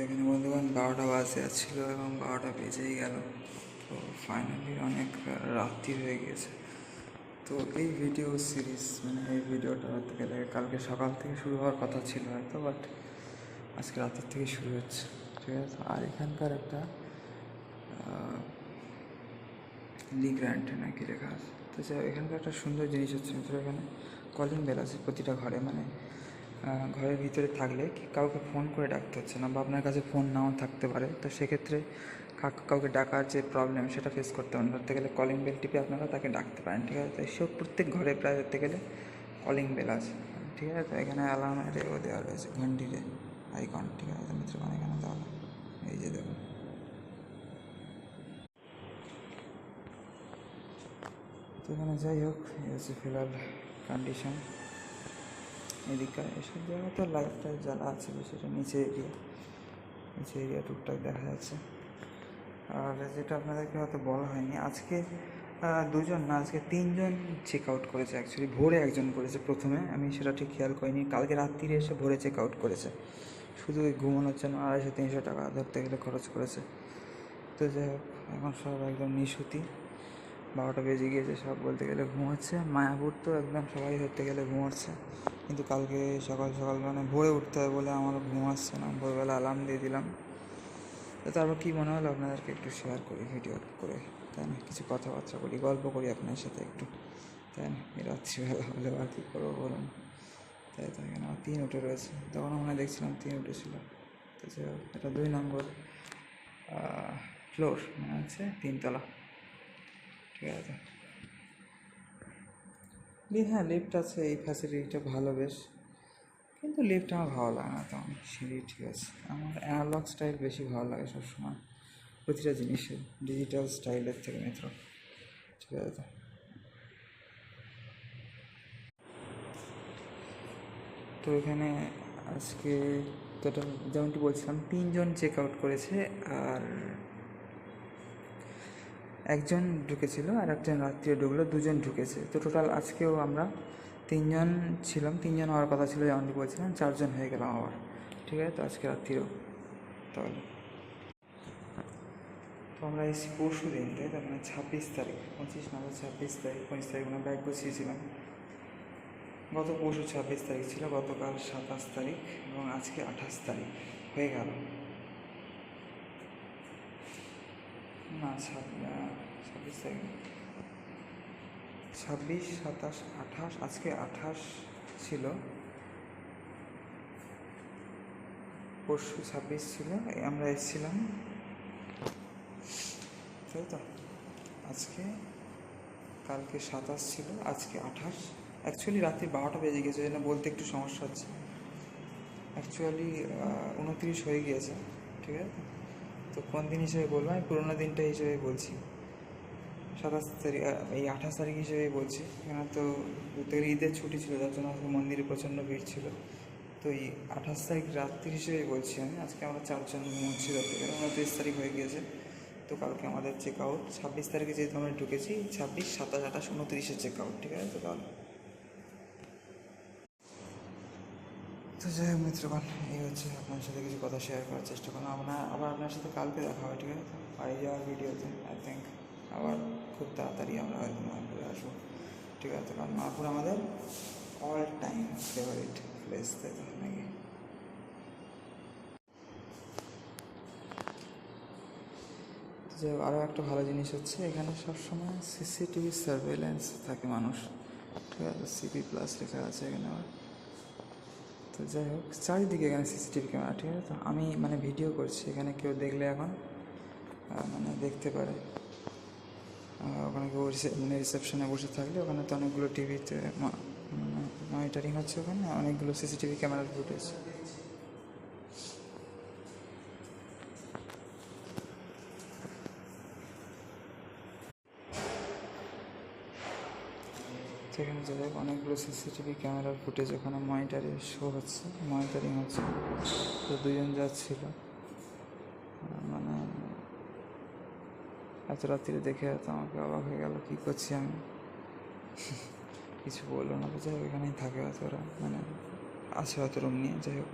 এখানে বন্ধুগণ 12টা বাজে যাচ্ছিল এবং 12টা বেজেই গেল। তো ফাইনালি অনেক রাত্রি হয়ে গিয়েছে। তো এই ভিডিও সিরিজ এই ভিডিওটা হতে গেলে কালকে সকাল থেকে শুরু হওয়ার কথা ছিল হয়তো, বাট আজকে রাতের থেকে শুরু হচ্ছে, ঠিক আছে। আর এখানকার একটা লি গ্র্যান্ড নাকি লেখা আছে। তো এখানকার একটা সুন্দর জিনিস হচ্ছে মিত্র, এখানে কলিং বেল আছে প্রতিটা ঘরে। ঘরের ভিতরে থাকলে কাউকে ফোন করে ডাকতে হচ্ছে না, বা আপনার কাছে ফোন নাও থাকতে পারে। তো সেক্ষেত্রে কাউকে ডাকার যে প্রবলেম সেটা ফেস করতে পারেন। ধরতে গেলে কলিং বেল টিপে আপনারা তাকে ডাকতে পারেন, ঠিক আছে। তো সব প্রত্যেক ঘরে প্রায় ধরতে গেলে কলিং বেল আছে, ঠিক আছে। তো এখানে অ্যালার্মের ও দেওয়া রয়েছে, ঘন্টিরে আইকন, ঠিক আছে মিত্রগণ, এখানে দেওয়া এই যে দেখুন। তো এখানে যাই হোক, এই হচ্ছে ফিলহাল কন্ডিশন। এদিকটা এসব জায়গায় তো লাইফটা জ্বালা আছে, সেটা নিচে এরিয়া টুকটাক দেখা যাচ্ছে। আর যেটা আপনাদেরকে হয়তো বলা হয়নি, আজকে আজকে 3জন চেক আউট করেছে। অ্যাকচুয়ালি ভোরে একজন করেছে প্রথমে, আমি সেটা ঠিক খেয়াল করিনি। কালকে রাত্রিরে এসে ভোরে চেক আউট করেছে, শুধু ওই ঘুমানোর জন্য 250-300 টাকা ধরতে গেলে খরচ করেছে। তো যাই হোক, এখন সব একদম নিশুতি, 12টা বেজে গিয়েছে, সব বলতে গেলে ঘুমাচ্ছে। মায়াপুর তো একদম সবাই ধরতে গেলে ঘুমাচ্ছে, কিন্তু কালকে সকাল সকাল ভোরে উঠতে হবে বলে আমারও ঘুম আসছে না। ভোরবেলা অ্যালার্ম দিয়ে দিলাম। তো তারপর কী মনে হলো আপনাদেরকে একটু শেয়ার করি ভিডিও করে, তাই না? কিছু কথাবার্তা বলি, গল্প করি আপনার সাথে একটু, তাই না? এই রাত্রিবেলা হলেও আর কী করবো বলুন, তাই তো। এখানে আমার 3 উঠে রয়েছে, তখন দেখছিলাম 3 উঠেছিল। তো যাই হোক, এটা 2 নম্বর ফ্লোর, হচ্ছে 3 তলা, ঠিক আছে। হ্যাঁ, লিফট আছে, এই ফ্যাসিলিটিটা ভালো বেশ, কিন্তু লিফট আমার ভালো লাগে না তেমন। সিঁড়ি ঠিক আছে, আমার অ্যানালগ স্টাইল বেশি ভালো লাগে সবসময়, প্রতিটা জিনিসের ডিজিটাল স্টাইলের থেকে মিত্র, ঠিক আছে। তো এখানে আজকে টোটাল যেমনটি বলছিলাম 3জন চেক আউট করেছে, আর একজন ঢুকেছিল, আর একজন রাত্রিও ঢুকলো, 2জন ঢুকেছে। তো টোটাল আজকেও আমরা 3জন ছিলাম, 3জন হওয়ার কথা ছিল যেমনটি বলছিলাম, 4জন হয়ে গেলাম আবার, ঠিক আছে। তো আজকে রাত্রিও তাহলে তো আমরা এসেছি পরশু দিন, তাই তো, 26 তারিখ, 25 না 26 তারিখ, 25 তারিখ আমরা ব্যাগ গুছিয়েছিলাম। গত পরশু 26 তারিখ ছিল, গতকাল 27 তারিখ, এবং আজকে 28 তারিখ হয়ে গেল। না 26 তারিখ, 26, 27, 28, আজকে 28 ছিল, পরশু 26 ছিল, আমরা এসেছিলাম, তাই তো। আজকে কালকে 27 ছিল, আজকে 28। অ্যাকচুয়ালি রাত্রি 12টা বেজে গেছে, জন্য বলতে একটু সমস্যা হচ্ছে। অ্যাকচুয়ালি 29 হয়ে গিয়েছে, ঠিক আছে। তো কোন দিন হিসেবে বলবো, আমি পুরোনো দিনটা হিসেবে বলছি, 27 তারিখ, এই 28 তারিখ হিসেবেই বলছি। এখানে তো বলতে গেলে ঈদের ছুটি ছিল, যার জন্য আজকে মন্দিরে প্রচণ্ড ভিড় ছিল। তো এই 28 তারিখ রাত্রি হিসেবেই বলছি আমি। আজকে আমরা 4জন ঘুমোচ্ছি, ধরতে গেলে 29 তারিখ হয়ে গিয়েছে। তো কালকে আমাদের চেক আউট 26 তারিখে যেহেতু আমরা ঢুকেছি, 26, 27, 28, 29 চেক আউট, ঠিক আছে। তো তাহলে তো যাই হোক মিত্রগণ, এই হচ্ছে আপনার সাথে কিছু কথা শেয়ার করার চেষ্টা করলাম। আবার আপনার সাথে কালকে দেখা হবে, ঠিক আছে। বাড়ি যাওয়ার ভিডিওতে আই থিঙ্ক আবার খুব তাড়াতাড়ি আমরা হয়তো মায়াপুরে আসবো, ঠিক আছে। কারণ মায়াপুর আমাদের অল টাইম ফেভারিট প্লেস, তাই তো নাকি? যে আরও একটা ভালো জিনিস হচ্ছে, এখানে সবসময় সিসিটিভি সার্ভেলেন্স থাকে মানুষ, ঠিক আছে। CP+ লেখা আছে এখানে আবার। তো যাই হোক, চারিদিকে এখানে সিসিটিভি ক্যামেরা, ঠিক আছে। তো আমি ভিডিও করছি, এখানে কেউ দেখলে এখন দেখতে পারে। ওখানে কেউ রিসেপশনে বসে থাকলে ওখানে তো অনেকগুলো টিভিতে মনিটরিং হচ্ছে, ওখানে অনেকগুলো সিসিটিভি ক্যামেরার ফুটেজ। সেখানে যাই হোক, অনেকগুলো সিসিটিভি ক্যামেরার ফুটেজ ওখানে মনিটরিং হচ্ছে। তো 2জন যাচ্ছিল, এত রাত্রিরে দেখে তো আমাকে অবাক হয়ে গেল, কী করছি আমি, কিছু বললো না। তো যাই হোক, এখানেই থাকে হয়তো ওরা, আছে হয়তো রুম নিয়ে, যাই হোক।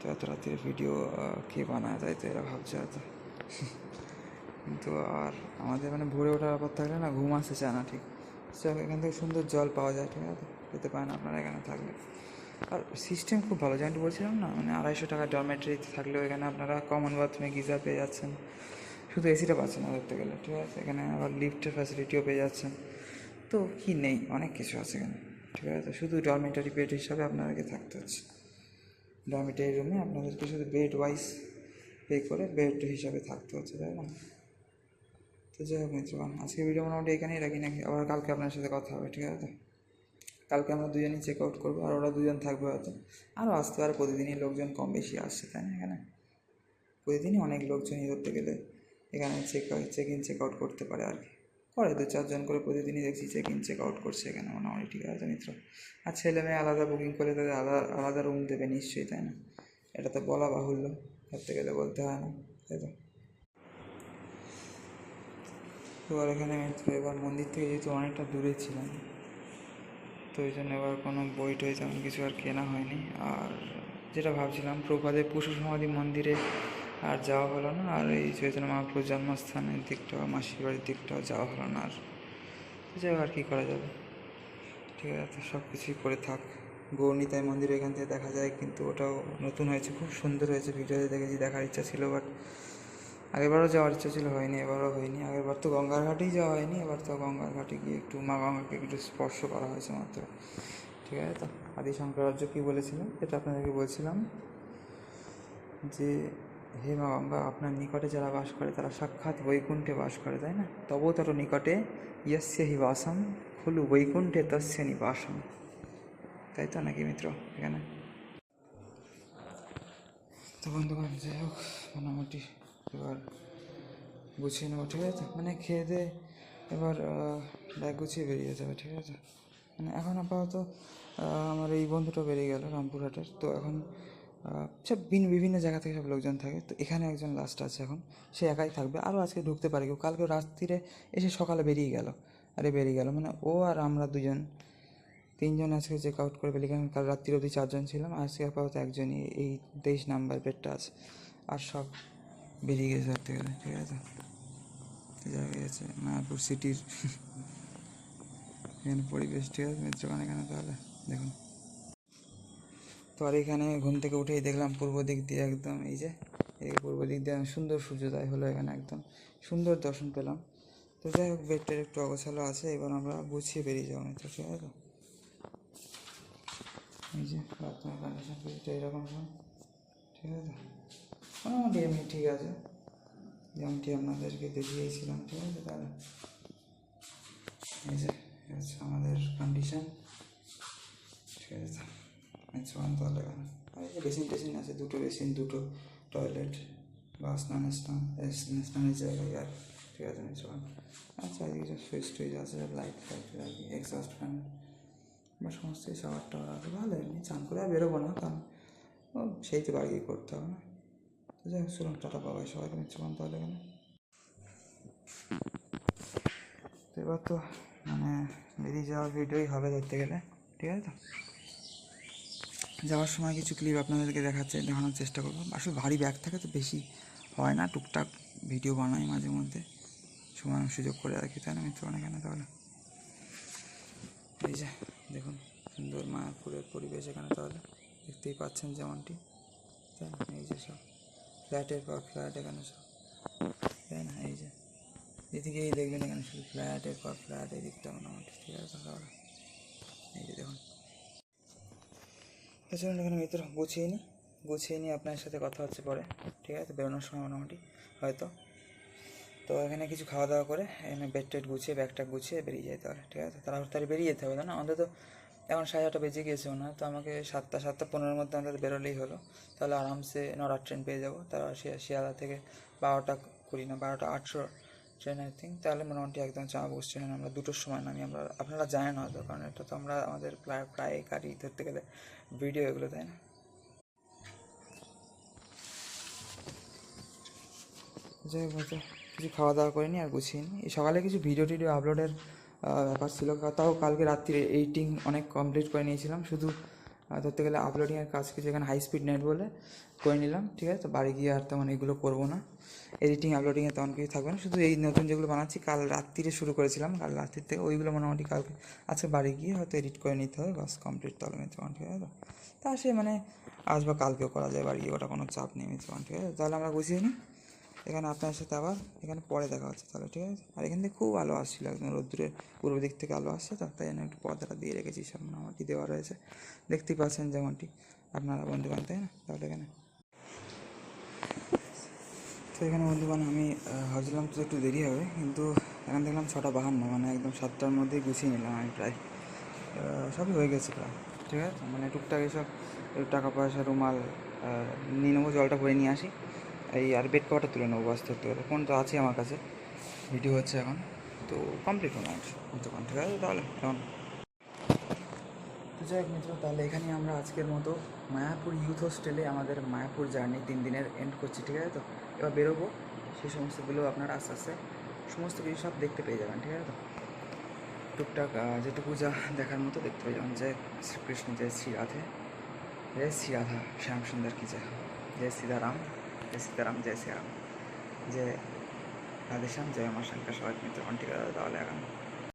তো এত রাত্রে ভিডিও কে বানায়, তাই তো এরা ভাবছে হয়তো। কিন্তু আর আমাদের মানে ভোরে ওঠার পর থাকলে না ঘুম আসতে চায় না ঠিক। এখান থেকে সুন্দর জল পাওয়া যায়, ঠিক আছে, পেতে পারেন আপনারা এখানে থাকলে। আর সিস্টেম খুব ভালো, যেমন বলছিলাম না, মানে 250 টাকা ডরমেটরিতে থাকলেও এখানে আপনারা কমন বাথরুমে গিজার পেয়ে যাচ্ছেন, শুধু এসিটা পাচ্ছেন না ধরতে গেলে, ঠিক আছে। এখানে আবার লিফটের ফ্যাসিলিটিও পেয়ে যাচ্ছেন। তো কি নেই, অনেক কিছু আছে এখানে, ঠিক আছে। শুধু ডরমেটারি বেড হিসাবে আপনাদেরকে থাকতে হচ্ছে। ডরমেটারি রুমে আপনাদেরকে শুধু বেড ওয়াইজ পে করে বেড হিসাবে থাকতে হচ্ছে, তাই না? তো যাই হোক মিত্রগণ, আজকে ভিডিও মোটামুটি এখানেই রাখি নাকি, আবার কালকে আপনার সাথে কথা হবে, ঠিক আছে। কালকে আমরা দুজনই চেক আউট করবো, আর ওরা দুজন থাকবে হয়তো, আরও আসতে পারে। প্রতিদিনই লোকজন কম বেশি আসছে, তাই না? এখানে প্রতিদিনই অনেক লোকজনই ধরতে গেলে এখানে চেক ইন চেক আউট করতে পারে আর কি, করে 2-4 জন করে প্রতিদিনই দেখছি চেক ইন চেক আউট করছে এখানে মোটামুটি, ঠিক আছে মিত্র। আর ছেলে মেয়ে আলাদা বুকিং করে তাদের আলাদা আলাদা রুম দেবে নিশ্চয়ই, তাই না? এটা তো বলা বাহুল্য, ধরতে গেলে বলতে হয় না, তাই তো। এবার এখানে মিত্র, এবার মন্দির থেকে যেহেতু অনেকটা দূরে ছিলাম, তো ওই জন্য এবার কোনো বই টই তেমন কিছু আর কেনা হয়নি। আর যেটা ভাবছিলাম, প্রভুপাদের পশু সমাধি মন্দিরে আর যাওয়া হলো না, আর এই চৈতন্য মহাপ্রভুর জন্মস্থানের দিকটাও, মাসির বাড়ির দিকটাও যাওয়া হলো না। আর যাই হোক, আর কী করা যাবে, ঠিক আছে, তো সব কিছুই করে থাক। গৌরনীতাই মন্দির এখান থেকে দেখা যায়, কিন্তু ওটাও নতুন হয়েছে, খুব সুন্দর হয়েছে, ভিডিওতে দেখেছি, দেখার ইচ্ছা ছিল, বাট আগেরবারও যাওয়ার ইচ্ছা ছিল, হয়নি, এবারও হয়নি। আগেরবার তো গঙ্গার ঘাটেই যাওয়া হয়নি, এবার তো গঙ্গার ঘাটে গিয়ে একটু মা গঙ্গাকে একটু স্পর্শ করা হয়েছে মাত্র, ঠিক আছে। তো আদি শঙ্করাচার্য কী বলেছিলেন এটা আপনাদেরকে বলছিলাম, যে হে মা গঙ্গা, আপনার নিকটে যারা বাস করে তারা সাক্ষাৎ বৈকুণ্ঠে বাস করে, তাই না? তবতর নিকটে ইয়স্য হি বাসম খলু বৈকুণ্ঠে তস্য নিবাসম, তাই তো নাকি মিত্র এখানে? তো বন্ধুগণ, যাই হোক, মোটামুটি এবার গুছিয়ে নেবো, ঠিক আছে। মানে খেয়ে দিয়ে এবার ব্যাগ গুছিয়ে বেরিয়ে যাবে, ঠিক আছে। মানে এখন আপাতত আমার এই বন্ধুটা বেরিয়ে গেল রামপুরহাটের, তো এখন সব বিভিন্ন জায়গা থেকে সব লোকজন থাকে, তো এখানে একজন লাস্ট আছে এখন, সে একাই থাকবে। আরও আজকে ঢুকতে পারে কেউ, কালকে রাত্রিরে এসে সকালে বেরিয়ে গেল, মানে ও আর আমরা দুজন, 3জন আজকে চেক আউট করে ফেলি, কারণ কাল রাত্রির অবধি 4জন ছিলাম, আজকে আপাতত একজনই, এই 23 নাম্বার বেডটা আছে, আর সব বেরিয়ে গেছে ধরতে গেলে, ঠিক আছে। জায়গা গেছে মায়াপুর সিটির এখানে পরিবেশ, ঠিক আছে মিত্রগণ। এখানে তাহলে দেখুন, তো আর এখানে ঘুম থেকে উঠেই দেখলাম পূর্ব দিক দিয়ে একদম, এই যে এই পূর্ব দিক দিয়ে সুন্দর সূর্যোদয় হলো, এখানে একদম সুন্দর দর্শন পেলাম। তো যাই হোক, বেডটার একটু অগোছালো আছে, এবার আমরা গুছিয়ে বেরিয়ে যাবো মিত্র, ঠিক আছে। এই যে বাথরুমের কন্ডিশন কিছুটা এরকম হয়, ঠিক আছে, মোটামুটি এমনি ঠিক আছে, যেমনটি আপনাদেরকে দেখিয়েছিলাম, ঠিক আছে। তাহলে এই যে হচ্ছে আমাদের কন্ডিশন, ঠিক আছে। তাহলে এখানে আর এই যে বেসিন টেসিন আছে, 2টো বেসিন, 2টো টয়লেট বা স্নানের জায়গায় আর, ঠিক আছে মিত্রগণ। আচ্ছা, এইদিকে সুইচ টুইচ আছে, লাইট ফাইট আর কি, এক্সস্ট ফ্যান বা সমস্ত শাওয়ার টাওয়ার আছে, ভালো। এমনি চান করে আর বেরোবো না, কারণ সেই তো বাড়ি গিয়ে করতে হবে না। তো যাই হোক, চলুন, টাটা পাবাই সবাইকে মিত্রগণ তাহলে এখানে। তো এবার তো মানে বেরিয়ে যাওয়ার ভিডিওই হবে ধরতে গেলে, ঠিক আছে। তো যাওয়ার সময় কিছু ক্লিপ আপনাদেরকে দেখানোর চেষ্টা করবো। আসলে ভারী ব্যাগ থাকে তো বেশি হয় না, টুকটাক ভিডিও বানাই মাঝে মধ্যে, সময় সুযোগ করে আর কি, তাই না মিত্রগণ এখানে। তাহলে এই যে দেখুন, সুন্দর মায়াপুরের পরিবেশ এখানে, তাহলে দেখতেই পাচ্ছেন যেমনটি, তাই না? এই যে সব ফ্ল্যাটের পর ফ্ল্যাট এখানে সব, তাই না? এই যে এদিকেই দেখবেন, এখানে শুধু ফ্ল্যাটের পর ফ্ল্যাট, এই দিকটা মোটামুটি, ঠিক আছে। তাহলে এই যে দেখুন, চলুন এখানে মিত্র গুছিয়ে নিই আপনার সাথে কথা হচ্ছে পরে, ঠিক আছে, বেরোনোর সময় মোটামুটি হয়তো। তো এখানে কিছু খাওয়া দাওয়া করে এখানে বেড টেড গুছিয়ে ব্যাগটা গুছিয়ে বেরিয়ে যায় তাহলে, ঠিক আছে। তাড়াতাড়ি বেরিয়ে যেতে হবে, না অন্তত এখন 8:30 বেজে গিয়েছে মনে হয়, তো আমাকে 7:15 মধ্যে অন্তত বেরোলেই হলো, তাহলে আরামসে নড়ার ট্রেন পেয়ে যাবো। তারা শিয়ালদা থেকে 12টা 20 না 12:08 ট্রেন আই থিঙ্ক, তাহলে মোটামুটি একদম চাঁপাবুস ট্রেনে আমরা 2টোর সময় নামি। আপনারা জানেন হয়তো, কারণ এটা তো আমরা আমাদের প্রায় গাড়ি ধরতে গেলে ভিডিও এগুলো, তাই না? যাই হোক, কিছু খাওয়া দাওয়া করে নিই আর গুছিয়ে নিই। এই সকালে কিছু ভিডিও টিডিও আপলোডের ব্যাপার ছিল, তাও কালকে রাত্রিরে এডিটিং অনেক কমপ্লিট করে নিয়েছিলাম, শুধু ধরতে গেলে আপলোডিংয়ের কাজ কিছু এখানে হাই স্পিড নেট বলে করে নিলাম, ঠিক আছে। তো বাড়ি গিয়ে আর তেমন এগুলো করবো না, এডিটিং আপলোডিংয়ে তেমন কিছু থাকবে না, শুধু এই নতুন যেগুলো বানাচ্ছি কাল রাত্রিরে শুরু করেছিলাম, কাল রাত্রির থেকে ওইগুলো মোটামুটি কালকে আজকে বাড়ি গিয়ে হয়তো এডিট করে নিতে হবে, বাস কমপ্লিট তাহলে মিত্রগণ, ঠিক আছে। তো তা সে মানে আজ বা কালকেও করা যায় বাড়ি গিয়ে, ওটা কোনো চাপ নেই মিত্রগণ, ঠিক আছে। তাহলে আমরা গুছিয়ে নিই, এখানে আপনার সাথে আবার এখানে পরে দেখা হচ্ছে তাহলে, ঠিক আছে। আর এখান থেকে খুব আলো আসছিলো, একদম রোদ্দুরের পূর্ব দিক থেকে আলো আসছে, তাই জন্য একটু পর্দাটা দিয়ে রেখেছি, সব মোটামুটি দেওয়া রয়েছে, দেখতেই পাচ্ছেন যেমনটি আপনারা বন্ধুবান, তাই না। তাহলে এখানে তো এখানে বন্ধুবান আমি ভাবছিলাম তো একটু দেরি হবে, কিন্তু এখন দেখলাম 6:52, মানে একদম 7টার মধ্যেই গুছিয়ে নিলাম আমি প্রায়, সবই হয়ে গেছে প্রায়, ঠিক আছে। মানে টুকটাক এসব টাকা পয়সা রুমাল নিয়ে নেবো, জলটা ভরে নিয়ে আসি, এই আর বেড কভারটা তুলে নেবো, বাস ধরতে গেলে ফোন তো আছে আমার কাছে, ভিডিও হচ্ছে এখন, তো কমপ্লিট হলো আমার দোকান, ঠিক আছে। তাহলে এখন তো যাই হোক মিত্র, তাহলে এখানে আমরা আজকের মতো মায়াপুর ইউথ হোস্টেলে আমাদের মায়াপুর জার্নি 3 দিনের এন্ড করছি, ঠিক আছে। তো এবার বেরোবো, সেই সমস্তগুলো আপনারা আস্তে আস্তে সমস্ত কিছু সব দেখতে পেয়ে যাবেন, ঠিক আছে। তো টুকটাক যেটুকু যা দেখার মতো দেখতে পেয়ে যাবেন। জয় শ্রীকৃষ্ণ, জয় শ্রী রাধে, জয় শ্রী রাধা, শ্যাম সুন্দর কি জয়, জয় সীতারাম, জয় সীতারাম, জয় শ্রীরাম, জয় রাধেশ্যাম, জয় মা শঙ্কর, সবাই মিত্রগণ, ঠিক আছে। তাহলে এখন